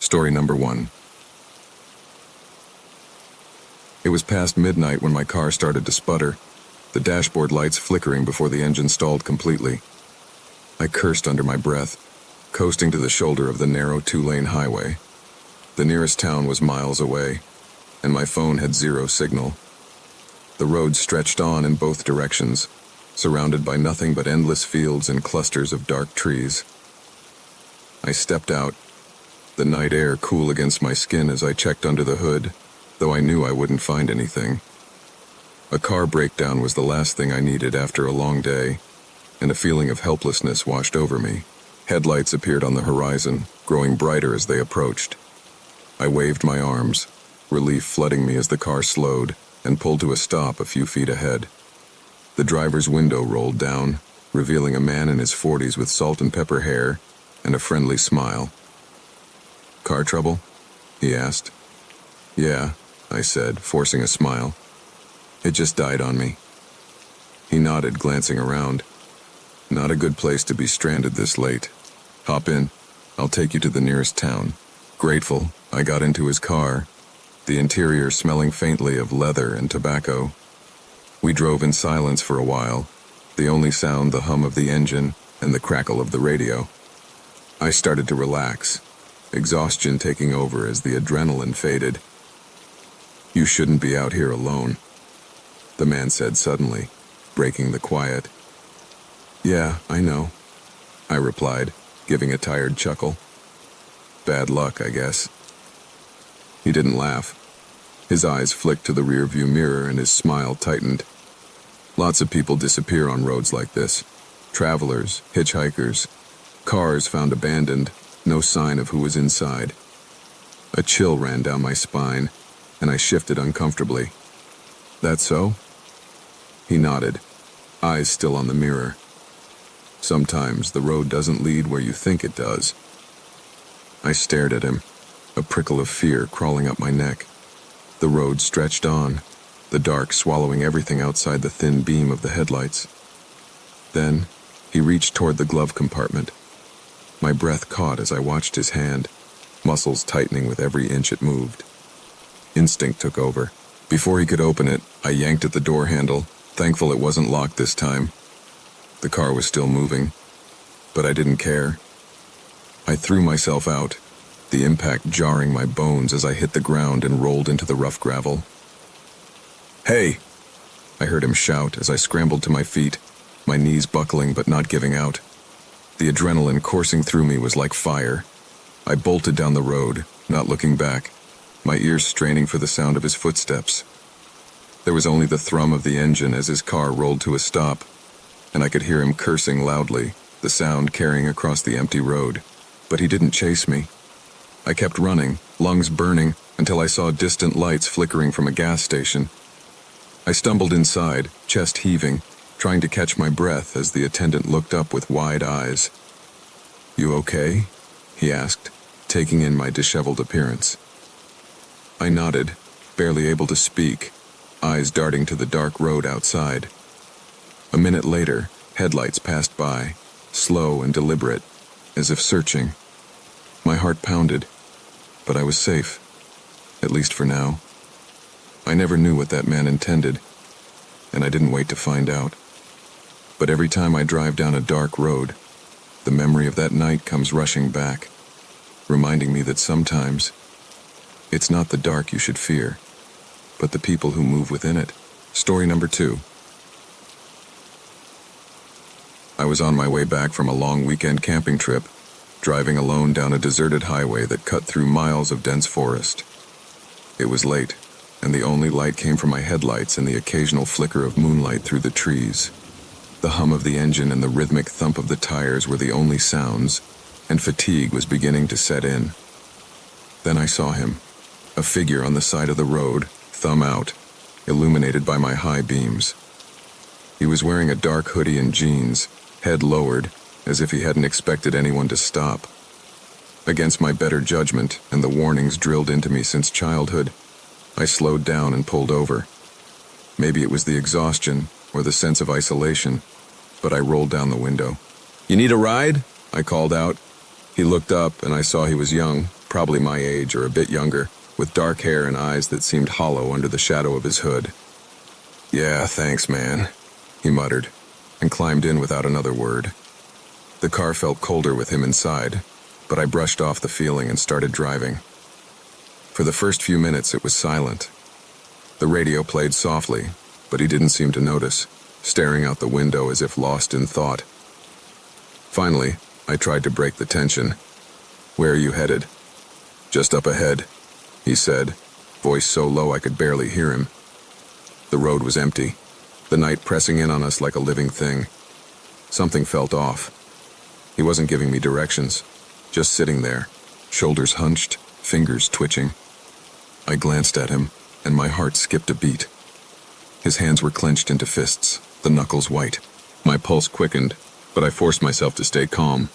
Story number 1. It was past midnight when my car started to sputter, the dashboard lights flickering before the engine stalled completely. I cursed under my breath, coasting to the shoulder of the narrow 2-lane highway. The nearest town was miles away, and my phone had zero signal. The road stretched on in both directions, surrounded by nothing but endless fields and clusters of dark trees. I stepped out, the night air cool against my skin as I checked under the hood, though I knew I wouldn't find anything. A car breakdown was the last thing I needed after a long day, and a feeling of helplessness washed over me. Headlights appeared on the horizon, growing brighter as they approached. I waved my arms, relief flooding me as the car slowed and pulled to a stop a few feet ahead. The driver's window rolled down, revealing a man in his 40s with salt and pepper hair and a friendly smile. "Car trouble?" he asked. "Yeah," I said, forcing a smile. "It just died on me." He nodded, glancing around. "Not a good place to be stranded this late. Hop in. I'll take you to the nearest town." Grateful, I got into his car, the interior smelling faintly of leather and tobacco. We drove in silence for a while, the only sound the hum of the engine and the crackle of the radio. I started to relax, exhaustion taking over as the adrenaline faded. "You shouldn't be out here alone," the man said suddenly, breaking the quiet. "Yeah, I know," I replied, giving a tired chuckle. "Bad luck, I guess." He didn't laugh. His eyes flicked to the rearview mirror and his smile tightened. Lots of people disappear on roads like this. Travelers, hitchhikers, cars found abandoned, no sign of who was inside. A chill ran down my spine, and I shifted uncomfortably. "That so?" He nodded, eyes still on the mirror. "Sometimes the road doesn't lead where you think it does." I stared at him, a prickle of fear crawling up my neck. The road stretched on, the dark swallowing everything outside the thin beam of the headlights. Then, he reached toward the glove compartment. My breath caught as I watched his hand, muscles tightening with every inch it moved. Instinct took over. Before he could open it, I yanked at the door handle, thankful it wasn't locked this time. The car was still moving, but I didn't care. I threw myself out, the impact jarring my bones as I hit the ground and rolled into the rough gravel. "Hey!" I heard him shout as I scrambled to my feet, my knees buckling but not giving out. The adrenaline coursing through me was like fire. I bolted down the road, not looking back, my ears straining for the sound of his footsteps. There was only the thrum of the engine as his car rolled to a stop, and I could hear him cursing loudly, the sound carrying across the empty road. But he didn't chase me. I kept running, lungs burning, until I saw distant lights flickering from a gas station. I stumbled inside, chest heaving, trying to catch my breath as the attendant looked up with wide eyes. "You okay?" he asked, taking in my disheveled appearance. I nodded, barely able to speak, eyes darting to the dark road outside. A minute later, headlights passed by, slow and deliberate, as if searching. My heart pounded, but I was safe, at least for now. I never knew what that man intended, and I didn't wait to find out. But every time I drive down a dark road, the memory of that night comes rushing back, reminding me that sometimes it's not the dark you should fear, but the people who move within it. Story number 2. I was on my way back from a long weekend camping trip, driving alone down a deserted highway that cut through miles of dense forest. It was late, and the only light came from my headlights and the occasional flicker of moonlight through the trees. The hum of the engine and the rhythmic thump of the tires were the only sounds, and fatigue was beginning to set in. Then I saw him, a figure on the side of the road, thumb out, illuminated by my high beams. He was wearing a dark hoodie and jeans, head lowered, as if he hadn't expected anyone to stop. Against my better judgment and the warnings drilled into me since childhood, I slowed down and pulled over. Maybe it was the exhaustion or the sense of isolation, but I rolled down the window. "You need a ride?" I called out. He looked up and I saw he was young, probably my age or a bit younger, with dark hair and eyes that seemed hollow under the shadow of his hood. "Yeah, thanks, man," he muttered, and climbed in without another word. The car felt colder with him inside, but I brushed off the feeling and started driving. For the first few minutes it was silent. The radio played softly, but he didn't seem to notice, staring out the window as if lost in thought. Finally, I tried to break the tension. "Where are you headed?" "Just up ahead," he said, voice so low I could barely hear him. The road was empty, the night pressing in on us like a living thing. Something felt off. He wasn't giving me directions, just sitting there, shoulders hunched, fingers twitching. I glanced at him, and my heart skipped a beat. His hands were clenched into fists, the knuckles white. My pulse quickened, but I forced myself to stay calm.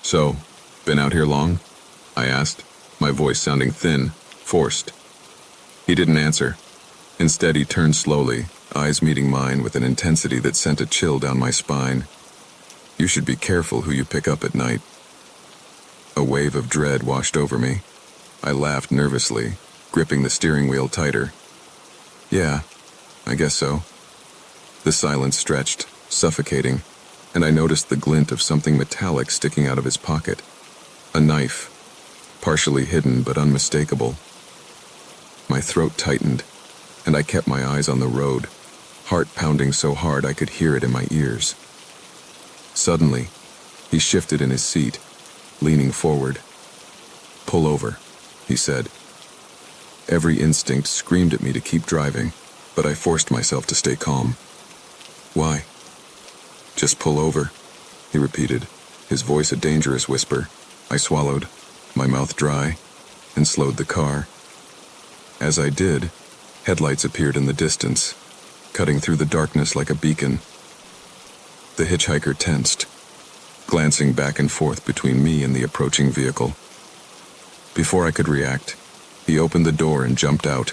"So, been out here long?" I asked, my voice sounding thin, forced. He didn't answer. Instead, he turned slowly, eyes meeting mine with an intensity that sent a chill down my spine. "You should be careful who you pick up at night." A wave of dread washed over me. I laughed nervously, gripping the steering wheel tighter. "Yeah, I guess so." The silence stretched, suffocating, and I noticed the glint of something metallic sticking out of his pocket. A knife, partially hidden but unmistakable. My throat tightened, and I kept my eyes on the road, heart pounding so hard I could hear it in my ears. Suddenly, he shifted in his seat, leaning forward. "Pull over," he said. Every instinct screamed at me to keep driving, but I forced myself to stay calm. "Why?" "Just pull over," he repeated, his voice a dangerous whisper. I swallowed, my mouth dry, and slowed the car. As I did, headlights appeared in the distance, cutting through the darkness like a beacon. The hitchhiker tensed, glancing back and forth between me and the approaching vehicle. Before I could react, he opened the door and jumped out,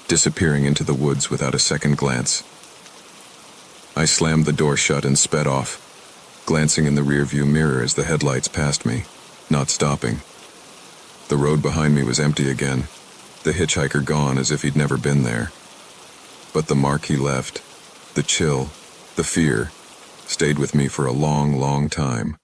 disappearing into the woods without a second glance. I slammed the door shut and sped off, glancing in the rearview mirror as the headlights passed me, not stopping. The road behind me was empty again, the hitchhiker gone as if he'd never been there. But the mark he left, the chill, the fear, stayed with me for a long, long time.